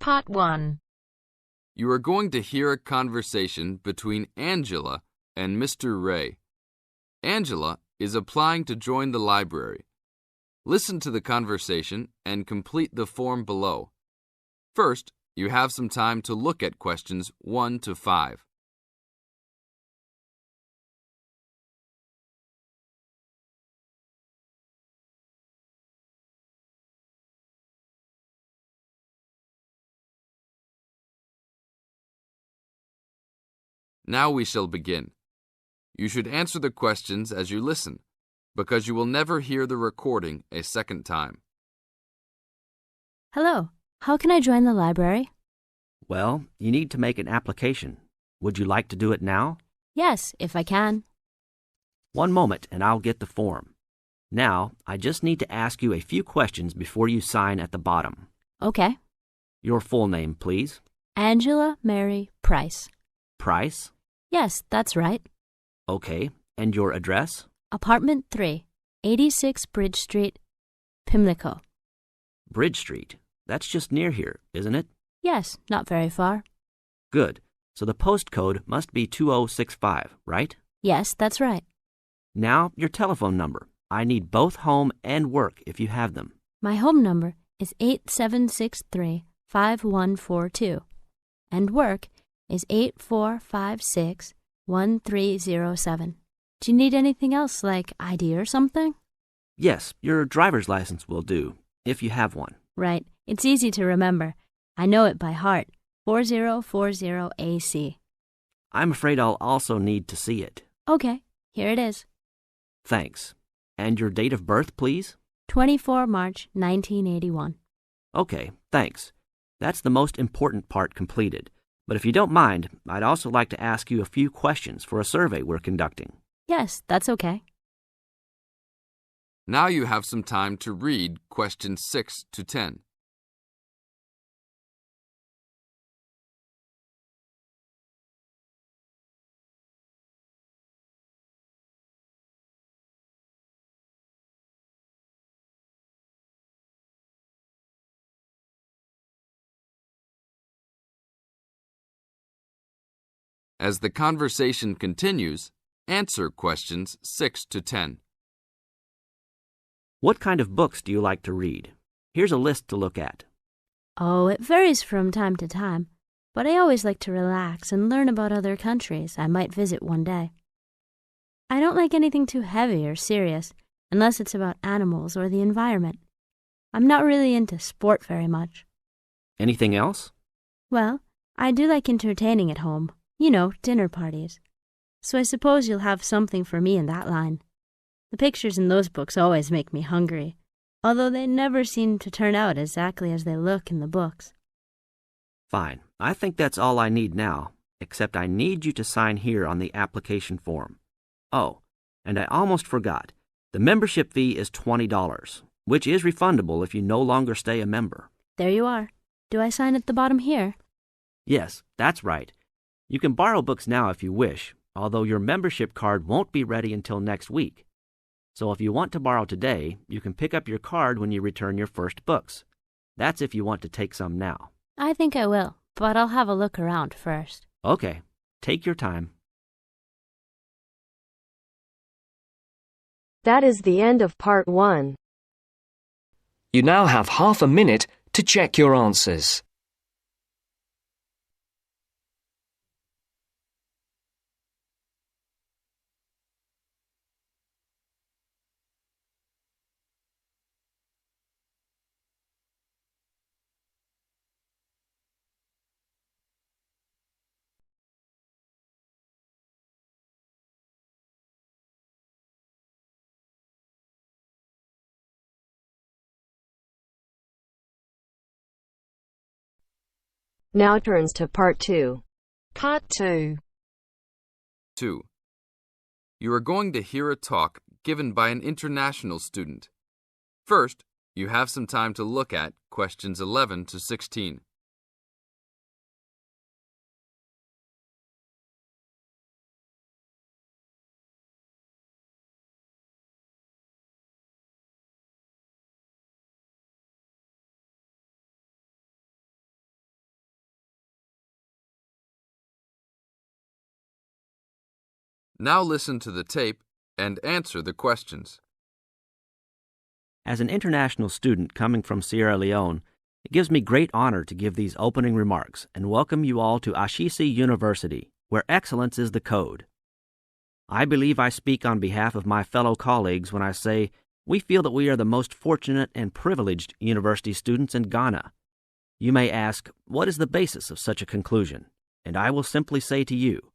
Part 1. You are going to hear a conversation between Angela and Mr. Ray. Angela is applying to join the library. Listen to the conversation and complete the form below. First, you have some time to look at questions 1 to 5. Now we shall begin. You should answer the questions as you listen, because you will never hear the recording a second time. Hello, how can I join the library? Well, you need to make an application. Would you like to do it now? Yes, if I can. One moment and I'll get the form. Now, I just need to ask you a few questions before you sign at the bottom. Okay. Your full name, please. Angela Mary Price. Price? Yes, that's right. Okay. And your address? Apartment 3, 86 Bridge Street, Pimlico. Bridge Street. That's just near here, isn't it? Yes, not very far. Good. So the postcode must be 2065, right? Yes, that's right. Now, your telephone number. I need both home and work if you have them. My home number is 8763-5142, and work is 8456-1307. Do you need anything else, like ID or something? Yes, your driver's license will do, if you have one. Right. It's easy to remember. I know it by heart. 4040AC. I'm afraid I'll also need to see it. Okay, here it is. Thanks. And your date of birth, please? 24 March 1981. Okay, thanks. That's the most important part completed. But if you don't mind, I'd also like to ask you a few questions for a survey we're conducting. Yes, that's okay. Now you have some time to read questions 6 to 10. As the conversation continues, answer questions 6 to 10. What kind of books do you like to read? Here's a list to look at. Oh, it varies from time to time, but I always like to relax and learn about other countries I might visit one day. I don't like anything too heavy or serious, unless it's about animals or the environment. I'm not really into sport very much. Anything else? Well, I do like entertaining at home. You know, dinner parties. So I suppose you'll have something for me in that line. The pictures in those books always make me hungry, although they never seem to turn out exactly as they look in the books. Fine. I think that's all I need now, except I need you to sign here on the application form. Oh, and I almost forgot. The membership fee is $20, which is refundable if you no longer stay a member. There you are. Do I sign at the bottom here? Yes, that's right. You can borrow books now if you wish, although your membership card won't be ready until next week. So if you want to borrow today, you can pick up your card when you return your first books. That's if you want to take some now. I think I will, but I'll have a look around first. Okay, take your time. That is the end of Part 1. You now have half a minute to check your answers. Now turns to Part 2. Part 2. 2. You are going to hear a talk given by an international student. First, you have some time to look at questions 11 to 16. Now listen to the tape and answer the questions. As an international student coming from Sierra Leone, it gives me great honor to give these opening remarks and welcome you all to Ashesi University, where excellence is the code. I believe I speak on behalf of my fellow colleagues when I say we feel that we are the most fortunate and privileged university students in Ghana. You may ask, what is the basis of such a conclusion? And I will simply say to you,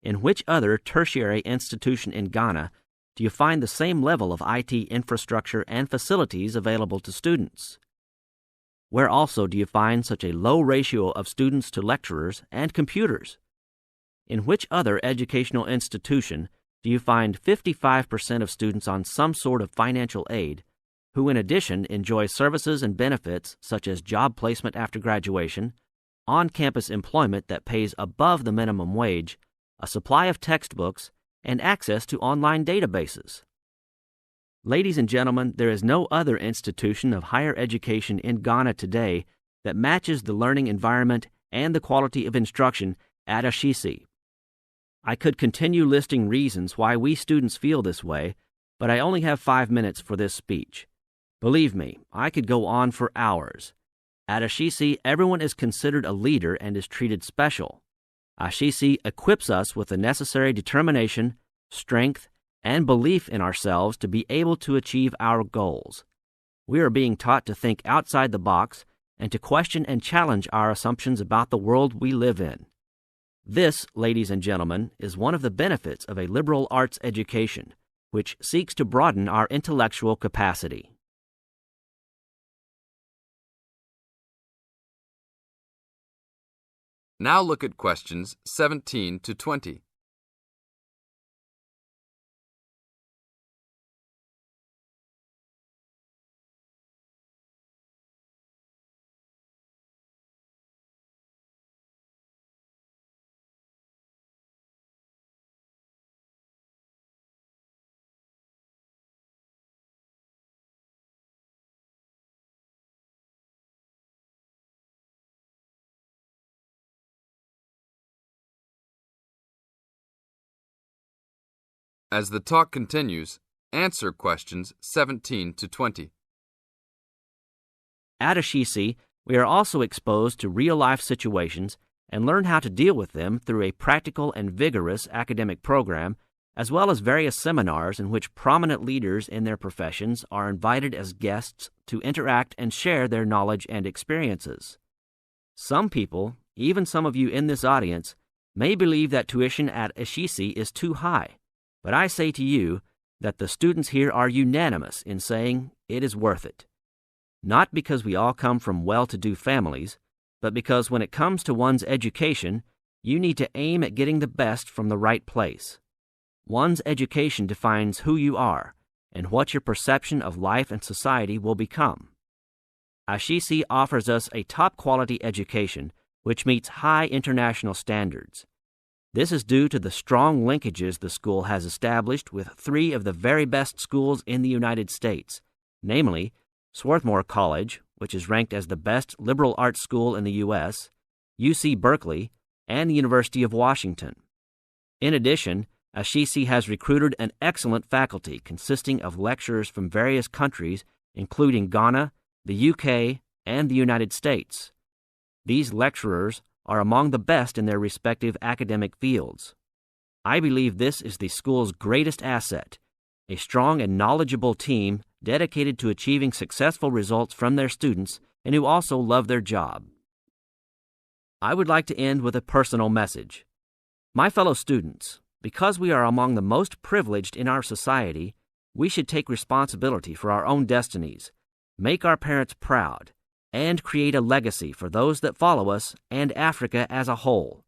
in which other tertiary institution in Ghana do you find the same level of IT infrastructure and facilities available to students? Where also do you find such a low ratio of students to lecturers and computers? In which other educational institution do you find 55% of students on some sort of financial aid, who in addition enjoy services and benefits such as job placement after graduation, on-campus employment that pays above the minimum wage, a supply of textbooks, and access to online databases? Ladies and gentlemen, there is no other institution of higher education in Ghana today that matches the learning environment and the quality of instruction at Ashesi. I could continue listing reasons why we students feel this way, but I only have 5 minutes for this speech. Believe me, I could go on for hours. At Ashesi, everyone is considered a leader and is treated special. Ashesi equips us with the necessary determination, strength, and belief in ourselves to be able to achieve our goals. We are being taught to think outside the box and to question and challenge our assumptions about the world we live in. This, ladies and gentlemen, is one of the benefits of a liberal arts education, which seeks to broaden our intellectual capacity. Now look at questions 17 to 20. As the talk continues, answer questions 17 to 20. At Ashesi, we are also exposed to real-life situations and learn how to deal with them through a practical and vigorous academic program, as well as various seminars in which prominent leaders in their professions are invited as guests to interact and share their knowledge and experiences. Some people, even some of you in this audience, may believe that tuition at Ashesi is too high, but I say to you that the students here are unanimous in saying it is worth it. Not because we all come from well-to-do families, but because when it comes to one's education, you need to aim at getting the best from the right place. One's education defines who you are and what your perception of life and society will become. Ashesi offers us a top-quality education which meets high international standards. This is due to the strong linkages the school has established with 3 of the very best schools in the United States, namely Swarthmore College, which is ranked as the best liberal arts school in the U.S., UC Berkeley, and the University of Washington. In addition, Ashesi has recruited an excellent faculty consisting of lecturers from various countries, including Ghana, the UK, and the United States. These lecturers are among the best in their respective academic fields. I believe this is the school's greatest asset, a strong and knowledgeable team dedicated to achieving successful results from their students and who also love their job. I would like to end with a personal message. My fellow students, because we are among the most privileged in our society, we should take responsibility for our own destinies, make our parents proud, and create a legacy for those that follow us and Africa as a whole.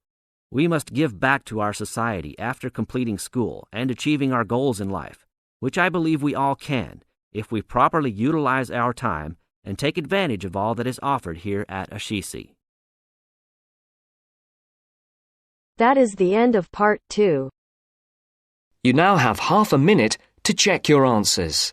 We must give back to our society after completing school and achieving our goals in life, which I believe we all can if we properly utilize our time and take advantage of all that is offered here at Ashesi. That is the end of part 2. You now have half a minute to check your answers.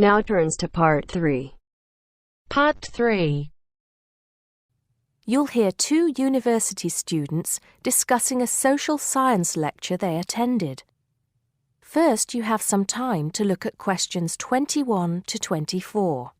Now turns to Part 3. Part 3. You'll hear two university students discussing a social science lecture they attended. First, you have some time to look at questions 21 to 24.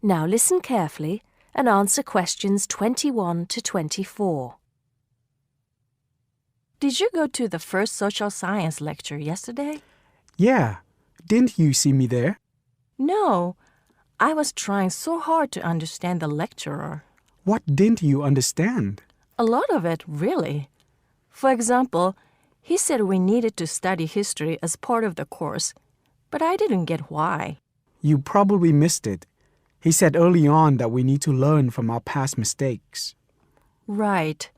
Now listen carefully and answer questions 21 to 24. Did you go to the first social science lecture yesterday? Yeah. Didn't you see me there? No. I was trying so hard to understand the lecturer. What didn't you understand? A lot of it, really. For example, he said we needed to study history as part of the course, but I didn't get why. You probably missed it. He said early on that we need to learn from our past mistakes. Right.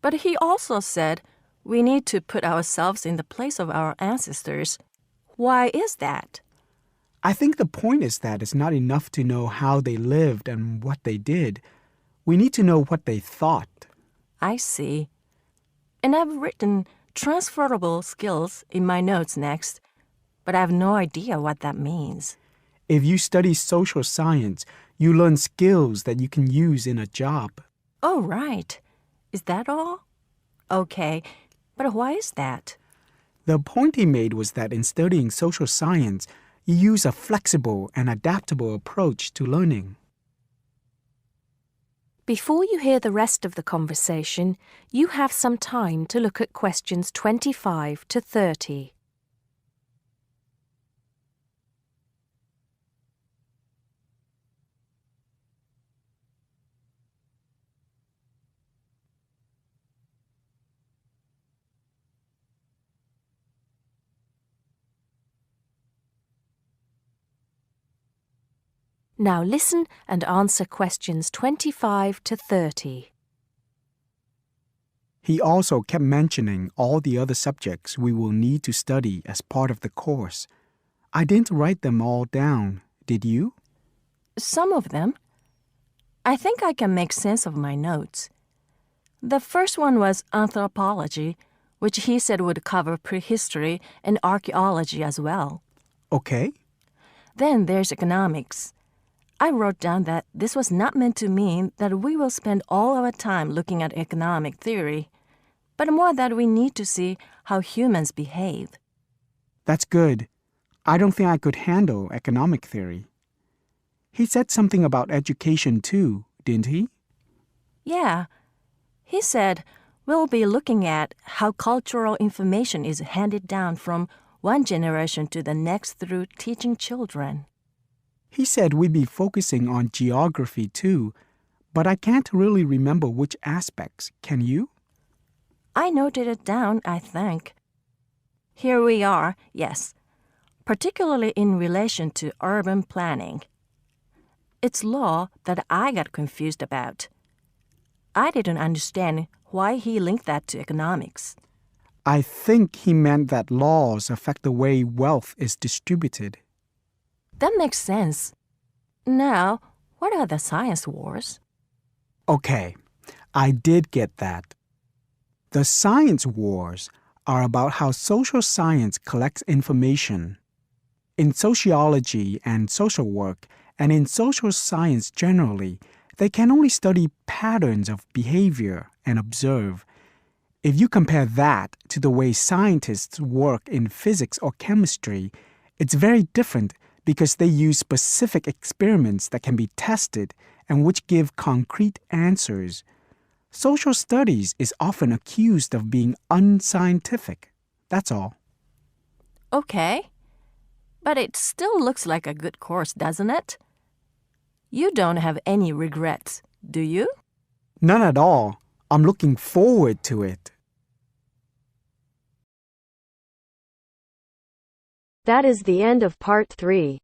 But he also said we need to put ourselves in the place of our ancestors. Why is that? I think the point is that it's not enough to know how they lived and what they did. We need to know what they thought. I see. And I've written transferable skills in my notes next, but I have no idea what that means. If you study social science, you learn skills that you can use in a job. Oh, right. Is that all? Okay, but why is that? The point he made was that in studying social science, you use a flexible and adaptable approach to learning. Before you hear the rest of the conversation, you have some time to look at questions 25 to 30. Now listen and answer questions 25 to 30. He also kept mentioning all the other subjects we will need to study as part of the course. I didn't write them all down, did you? Some of them. I think I can make sense of my notes. The first one was anthropology, which he said would cover prehistory and archaeology as well. Okay. Then there's economics. I wrote down that this was not meant to mean that we will spend all our time looking at economic theory, but more that we need to see how humans behave. That's good. I don't think I could handle economic theory. He said something about education too, didn't he? Yeah. He said we'll be looking at how cultural information is handed down from one generation to the next through teaching children. He said we'd be focusing on geography too, but I can't really remember which aspects. Can you? I noted it down, I think. Here we are, yes, particularly in relation to urban planning. It's law that I got confused about. I didn't understand why he linked that to economics. I think he meant that laws affect the way wealth is distributed. That makes sense. Now, what are the science wars? Okay, I did get that. The science wars are about how social science collects information. In sociology and social work, and in social science generally, they can only study patterns of behavior and observe. If you compare that to the way scientists work in physics or chemistry, it's very different because they use specific experiments that can be tested and which give concrete answers. Social studies is often accused of being unscientific. That's all. Okay. But it still looks like a good course, doesn't it? You don't have any regrets, do you? None at all. I'm looking forward to it. That is the end of Part 3.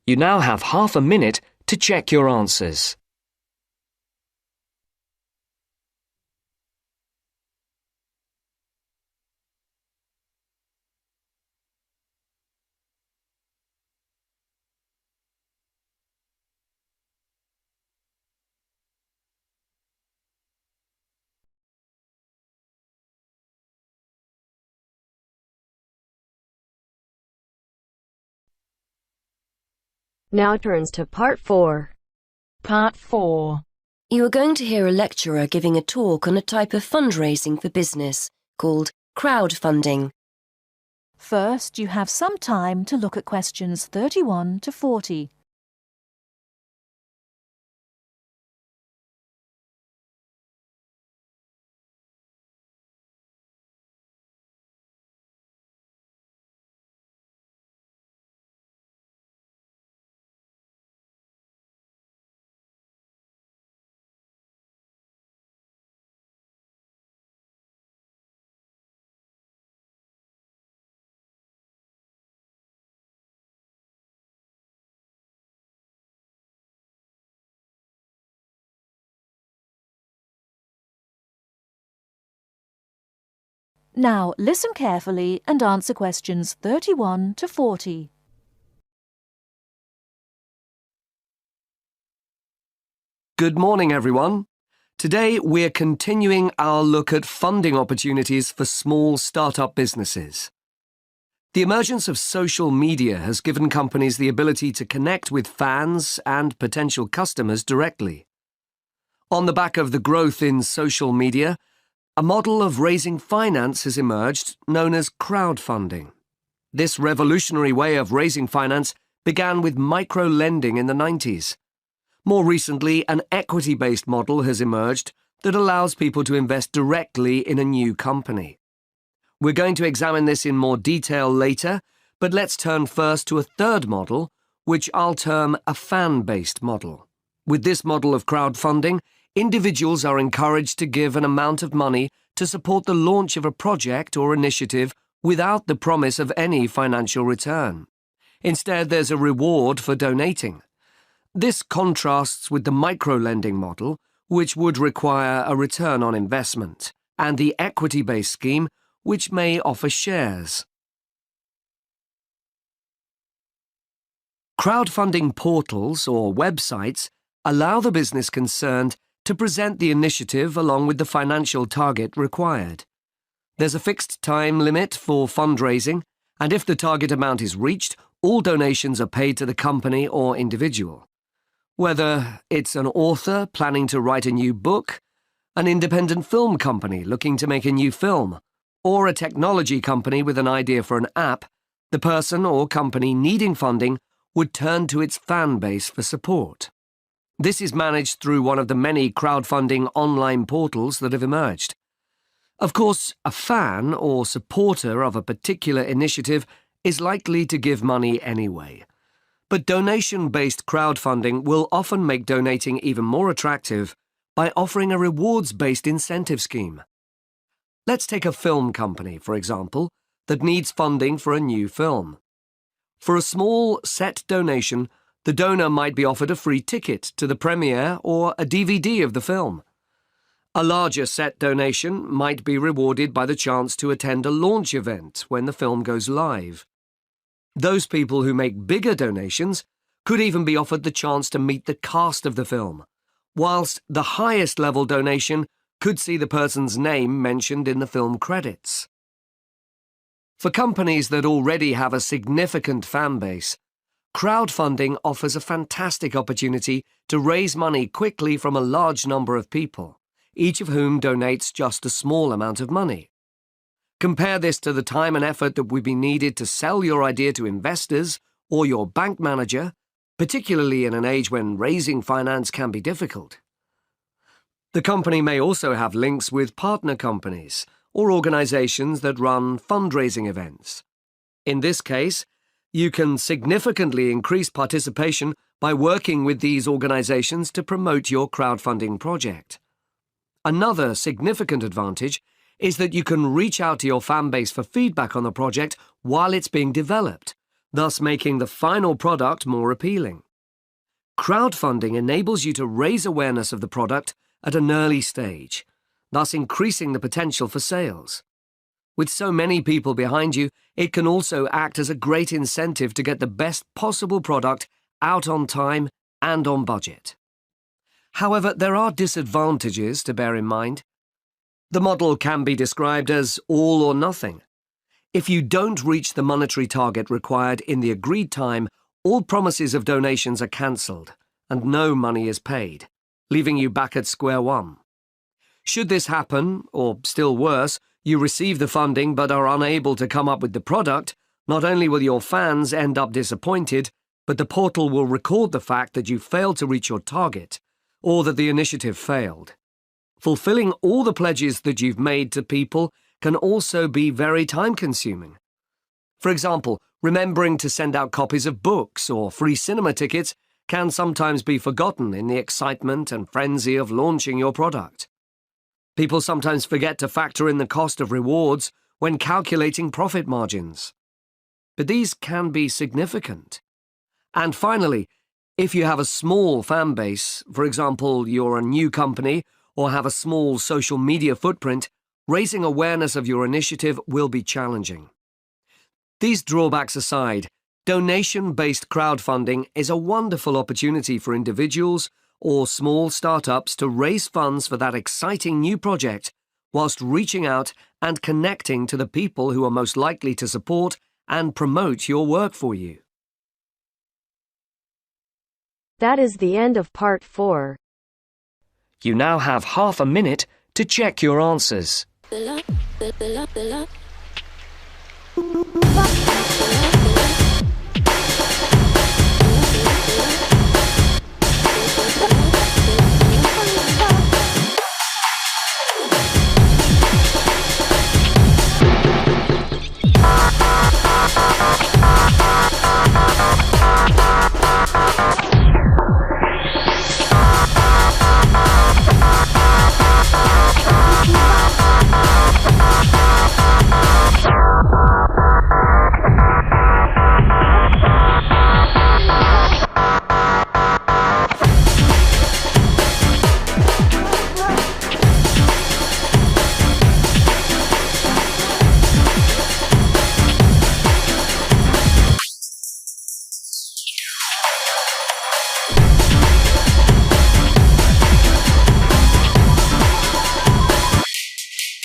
You now have half a minute to check your answers. Now turns to Part 4. Part 4. You are going to hear a lecturer giving a talk on a type of fundraising for business called crowdfunding. First, you have some time to look at questions 31 to 40. Now, listen carefully and answer questions 31 to 40. Good morning, everyone. Today, we're continuing our look at funding opportunities for small startup businesses. The emergence of social media has given companies the ability to connect with fans and potential customers directly. On the back of the growth in social media, a model of raising finance has emerged known as crowdfunding. This revolutionary way of raising finance began with micro-lending in the 90s. More recently, an equity-based model has emerged that allows people to invest directly in a new company. We're going to examine this in more detail later, but let's turn first to a third model, which I'll term a fan-based model. With this model of crowdfunding, individuals are encouraged to give an amount of money to support the launch of a project or initiative without the promise of any financial return. Instead, there's a reward for donating. This contrasts with the micro-lending model, which would require a return on investment, and the equity-based scheme, which may offer shares. Crowdfunding portals or websites allow the business concerned to present the initiative along with the financial target required. There's a fixed time limit for fundraising, and if the target amount is reached, all donations are paid to the company or individual. Whether it's an author planning to write a new book, an independent film company looking to make a new film, or a technology company with an idea for an app, the person or company needing funding would turn to its fan base for support. This is managed through one of the many crowdfunding online portals that have emerged. Of course, a fan or supporter of a particular initiative is likely to give money anyway. But donation-based crowdfunding will often make donating even more attractive by offering a rewards-based incentive scheme. Let's take a film company, for example, that needs funding for a new film. For a small set donation, the donor might be offered a free ticket to the premiere or a DVD of the film. A larger set donation might be rewarded by the chance to attend a launch event when the film goes live. Those people who make bigger donations could even be offered the chance to meet the cast of the film, whilst the highest level donation could see the person's name mentioned in the film credits. For companies that already have a significant fan base, crowdfunding offers a fantastic opportunity to raise money quickly from a large number of people, each of whom donates just a small amount of money. Compare this to the time and effort that would be needed to sell your idea to investors or your bank manager, particularly in an age when raising finance can be difficult. The company may also have links with partner companies or organizations that run fundraising events. In this case, you can significantly increase participation by working with these organizations to promote your crowdfunding project. Another significant advantage is that you can reach out to your fan base for feedback on the project while it's being developed, thus making the final product more appealing. Crowdfunding enables you to raise awareness of the product at an early stage, thus increasing the potential for sales. With so many people behind you, it can also act as a great incentive to get the best possible product out on time and on budget. However, there are disadvantages to bear in mind. The model can be described as all or nothing. If you don't reach the monetary target required in the agreed time all promises of donations are cancelled and no money is paid, leaving you back at square one. Should this happen, or still worse, you receive the funding but are unable to come up with the product, not only will your fans end up disappointed, but the portal will record the fact that you failed to reach your target, or that the initiative failed. Fulfilling all the pledges that you've made to people can also be very time-consuming. For example, remembering to send out copies of books or free cinema tickets can sometimes be forgotten in the excitement and frenzy of launching your product. People sometimes forget to factor in the cost of rewards when calculating profit margins. But these can be significant. And finally, if you have a small fan base, for example, you're a new company or have a small social media footprint, raising awareness of your initiative will be challenging. These drawbacks aside, donation-based crowdfunding is a wonderful opportunity for individuals or small startups to raise funds for that exciting new project whilst reaching out and connecting to the people who are most likely to support and promote your work for you. That is the end of part 4. You now have half a minute to check your answers.